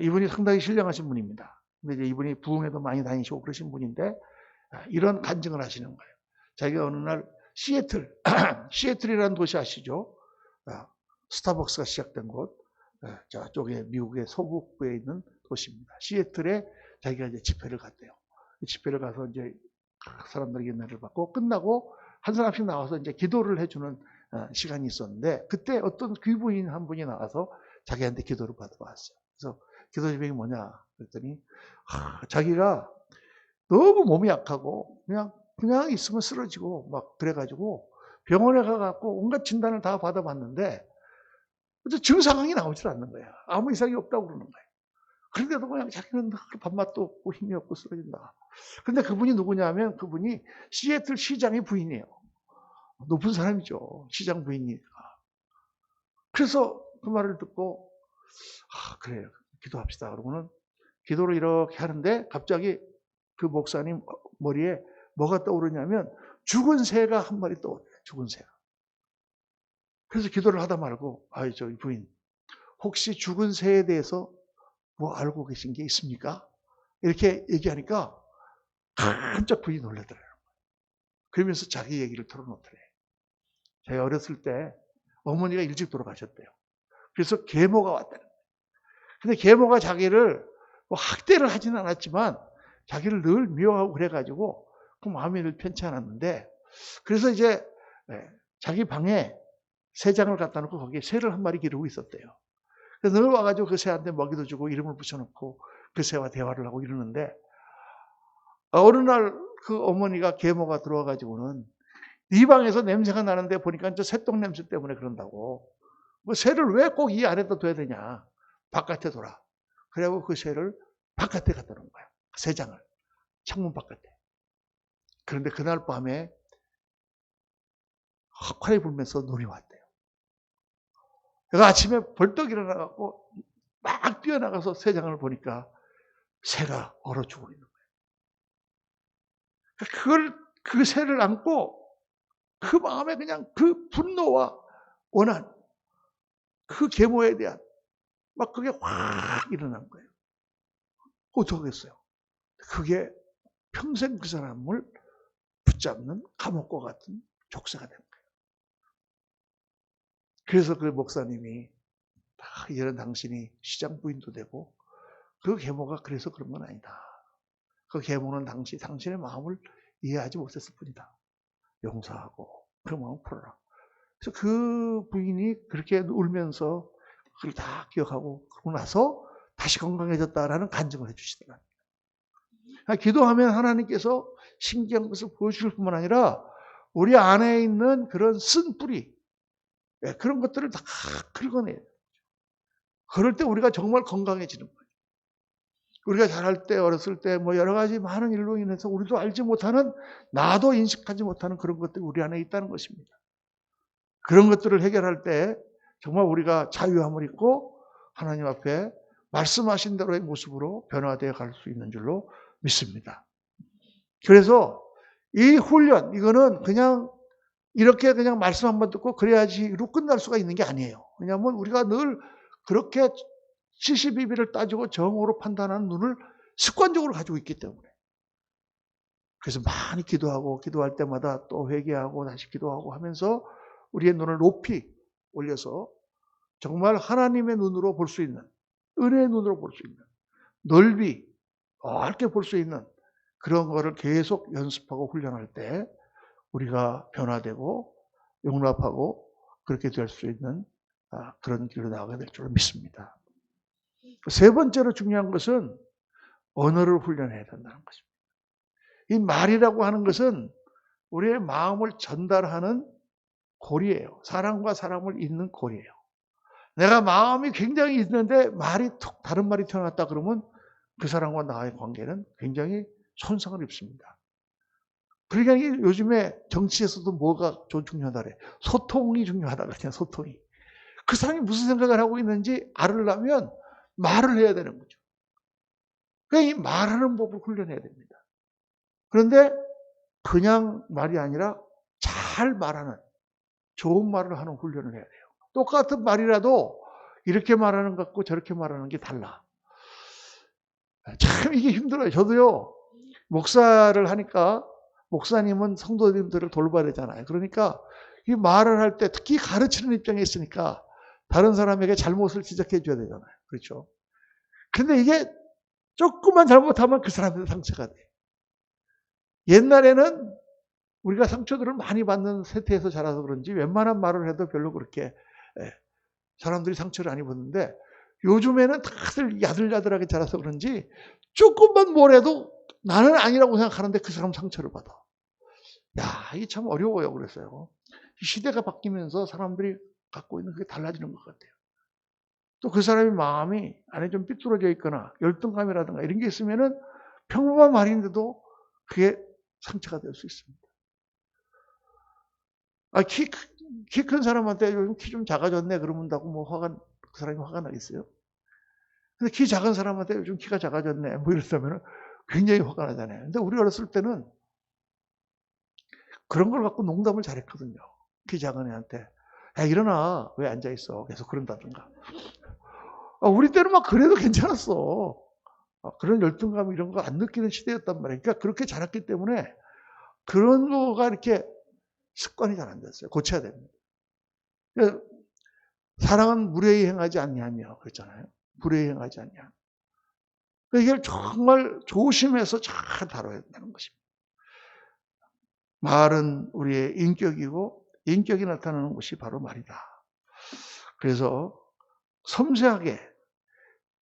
이분이 상당히 신령하신 분입니다. 근데 이제 이분이 부흥회도 많이 다니시고 그러신 분인데 이런 간증을 하시는 거예요. 자기가 어느 날 시애틀이라는 도시 아시죠? 스타벅스가 시작된 곳. 저쪽에 미국의 서북부에 있는 도시입니다. 시애틀에 자기가 이제 집회를 갔대요. 집회를 가서 이제 사람들에게 은혜를 받고 끝나고 한 사람씩 나와서 이제 기도를 해주는 시간이 있었는데 그때 어떤 귀부인 한 분이 나와서 자기한테 기도를 받아봤어요. 그래서 기도 제목이 뭐냐 그랬더니 자기가 너무 몸이 약하고 그냥 있으면 쓰러지고 막 그래가지고 병원에 가갖고 온갖 진단을 다 받아봤는데 증상이 나오질 않는 거야. 아무 이상이 없다고 그러는 거야. 그런데도 그냥 자기는 밥맛도 없고 힘이 없고 쓰러진다. 근데 그분이 누구냐면 그분이 시애틀 시장의 부인이에요. 높은 사람이죠. 시장 부인이니까. 그래서 그 말을 듣고 그래요. 기도합시다. 그러고는 기도를 이렇게 하는데 갑자기 그 목사님 머리에 뭐가 떠오르냐면 죽은 새가 한 마리 떠오르요. 죽은 새가. 그래서 기도를 하다 말고 저기 부인 혹시 죽은 새에 대해서 뭐 알고 계신 게 있습니까? 이렇게 얘기하니까 깜짝 부인이 놀라더래요. 그러면서 자기 얘기를 털어놓더래. 제가 어렸을 때 어머니가 일찍 돌아가셨대요. 그래서 계모가 왔다는 거예요. 근데 계모가 자기를 뭐 학대를 하지는 않았지만 자기를 늘 미워하고 그래가지고 그 마음이 늘 편치 않았는데 그래서 이제 자기 방에 새장을 갖다 놓고 거기에 새를 한 마리 기르고 있었대요. 그래서 늘 와가지고 그 새한테 먹이도 주고 이름을 붙여놓고 그 새와 대화를 하고 이러는데 어느 날 그 어머니가 계모가 들어와가지고는 이 방에서 냄새가 나는데 보니까 저 새똥 냄새 때문에 그런다고. 뭐 새를 왜 꼭 이 안에다 둬야 되냐. 바깥에 둬라. 그래갖고 그 새를 바깥에 갖다 놓은 거야. 새장을. 창문 바깥에. 그런데 그날 밤에 헛활이 불면서 눈이 왔대요. 그래서 아침에 벌떡 일어나갖고 막 뛰어나가서 새장을 보니까 새가 얼어 죽어 있는 거예요. 그 새를 안고 그 마음에 그냥 그 분노와 원한, 그 계모에 대한 막 그게 확 일어난 거예요. 어떡하겠어요? 그게 평생 그 사람을 붙잡는 감옥과 같은 족쇄가 된 거예요. 그래서 그 목사님이 이런 당신이 시장 부인도 되고 그 계모가 그래서 그런 건 아니다. 그 계모는 당신의 마음을 이해하지 못했을 뿐이다. 용서하고 그 마음 풀어라. 그래서 그 부인이 그렇게 울면서 그걸 다 기억하고 그러고 나서 다시 건강해졌다라는 간증을 해주시더라고요. 기도하면 하나님께서 신기한 것을 보여주실 뿐만 아니라 우리 안에 있는 그런 쓴 뿌리 그런 것들을 다 긁어내요. 그럴 때 우리가 정말 건강해지는 거예요. 우리가 자랄 때 어렸을 때 뭐 여러 가지 많은 일로 인해서 우리도 알지 못하는 나도 인식하지 못하는 그런 것들이 우리 안에 있다는 것입니다. 그런 것들을 해결할 때 정말 우리가 자유함을 입고 하나님 앞에 말씀하신 대로의 모습으로 변화되어 갈 수 있는 줄로 믿습니다. 그래서 이 훈련 이거는 그냥 이렇게 그냥 말씀 한번 듣고 그래야지로 끝날 수가 있는 게 아니에요. 왜냐하면 우리가 늘 그렇게 72비를 따지고 정오로 판단하는 눈을 습관적으로 가지고 있기 때문에 그래서 많이 기도하고 기도할 때마다 또 회개하고 다시 기도하고 하면서 우리의 눈을 높이 올려서 정말 하나님의 눈으로 볼 수 있는 은혜의 눈으로 볼 수 있는 넓이 넓게 볼 수 있는 그런 거를 계속 연습하고 훈련할 때 우리가 변화되고 용납하고 그렇게 될 수 있는 그런 길로 나아가게 될 줄 믿습니다. 세 번째로 중요한 것은 언어를 훈련해야 된다는 것입니다. 이 말이라고 하는 것은 우리의 마음을 전달하는 고리예요. 사람과 사람을 잇는 고리예요. 내가 마음이 굉장히 있는데 말이 툭 다른 말이 튀어나왔다 그러면 그 사람과 나의 관계는 굉장히 손상을 입습니다. 그러니까 요즘에 정치에서도 뭐가 중요하다 그래. 소통이 중요하다 그러잖아요. 소통이. 그 사람이 무슨 생각을 하고 있는지 알으려면 말을 해야 되는 거죠. 그러니까 이 말하는 법을 훈련해야 됩니다. 그런데 그냥 말이 아니라 잘 말하는 좋은 말을 하는 훈련을 해야 돼요. 똑같은 말이라도 이렇게 말하는 것 같고 저렇게 말하는 게 달라. 참 이게 힘들어요. 저도요. 목사를 하니까 목사님은 성도님들을 돌봐야 되잖아요. 그러니까 이 말을 할 때 특히 가르치는 입장에 있으니까 다른 사람에게 잘못을 지적해 줘야 되잖아요. 그렇죠? 근데 이게 조금만 잘못하면 그 사람한테 상처가 돼. 옛날에는 우리가 상처들을 많이 받는 세태에서 자라서 그런지 웬만한 말을 해도 별로 그렇게 사람들이 상처를 안 입었는데 요즘에는 다들 야들야들하게 자라서 그런지 조금만 뭐래도 나는 아니라고 생각하는데 그 사람 상처를 받아. 야, 이게 참 어려워요. 그랬어요. 시대가 바뀌면서 사람들이 갖고 있는 그게 달라지는 것 같아요. 또 그 사람의 마음이 안에 좀 삐뚤어져 있거나 열등감이라든가 이런 게 있으면은 평범한 말인데도 그게 상처가 될 수 있습니다. 아, 키 큰 사람한테 요즘 키 좀 작아졌네 그러면다고 뭐 그 사람이 화가 나겠어요? 근데 키 작은 사람한테 요즘 키가 작아졌네 뭐 이랬다면 굉장히 화가 나잖아요. 근데 우리 어렸을 때는 그런 걸 갖고 농담을 잘했거든요. 키 작은 애한테. 야, 일어나. 왜 앉아있어? 계속 그런다든가. 아, 우리 때는 막 그래도 괜찮았어. 그런 열등감 이런 거 안 느끼는 시대였단 말이에요. 그러니까 그렇게 자랐기 때문에 그런 거가 이렇게 습관이 잘 안 됐어요. 고쳐야 됩니다. 그러니까 사랑은 무례히 행하지 않냐며 그랬잖아요. 불의히 행하지 않냐. 그러니까 이걸 정말 조심해서 잘 다뤄야 된다는 것입니다. 말은 우리의 인격이고 인격이 나타나는 것이 바로 말이다. 그래서 섬세하게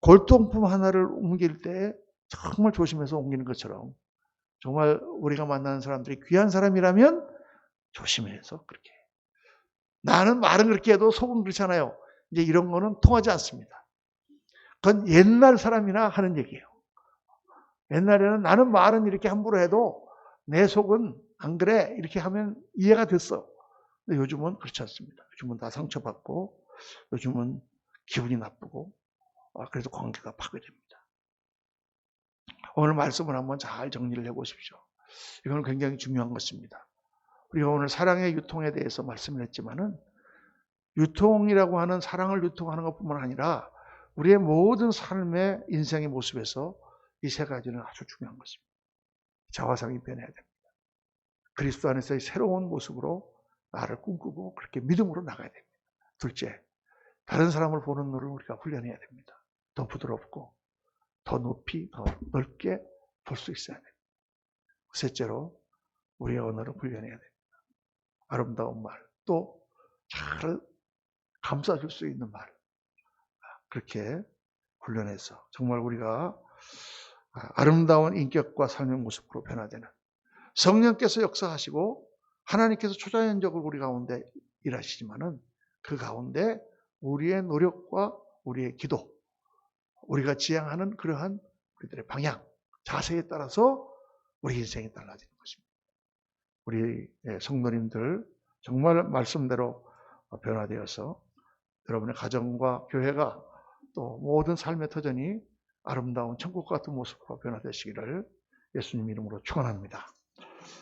골동품 하나를 옮길 때 정말 조심해서 옮기는 것처럼 정말 우리가 만나는 사람들이 귀한 사람이라면 조심해서 그렇게. 나는 말은 그렇게 해도 속은 그렇잖아요. 이제 이런 거는 통하지 않습니다. 그건 옛날 사람이나 하는 얘기예요. 옛날에는 나는 말은 이렇게 함부로 해도 내 속은 안 그래 이렇게 하면 이해가 됐어. 근데 요즘은 그렇지 않습니다. 요즘은 다 상처받고 요즘은 기분이 나쁘고 그래서 관계가 파괴됩니다. 오늘 말씀을 한번 잘 정리를 해보십시오. 이건 굉장히 중요한 것입니다. 우리가 오늘 사랑의 유통에 대해서 말씀을 했지만은 유통이라고 하는 사랑을 유통하는 것뿐만 아니라 우리의 모든 삶의 인생의 모습에서 이 세 가지는 아주 중요한 것입니다. 자화상이 변해야 됩니다. 그리스도 안에서의 새로운 모습으로 나를 꿈꾸고 그렇게 믿음으로 나가야 됩니다. 둘째, 다른 사람을 보는 눈을 우리가 훈련해야 됩니다. 더 부드럽고 더 높이 더 넓게 볼 수 있어야 됩니다. 셋째로 우리의 언어를 훈련해야 됩니다. 아름다운 말, 또 잘 감싸줄 수 있는 말, 그렇게 훈련해서 정말 우리가 아름다운 인격과 삶의 모습으로 변화되는 성령께서 역사하시고 하나님께서 초자연적으로 우리 가운데 일하시지만은 그 가운데 우리의 노력과 우리의 기도, 우리가 지향하는 그러한 우리들의 방향, 자세에 따라서 우리 인생이 달라지는 것입니다. 우리 성도님들 정말 말씀대로 변화되어서 여러분의 가정과 교회가 또 모든 삶의 터전이 아름다운 천국 같은 모습으로 변화되시기를 예수님 이름으로 축원합니다.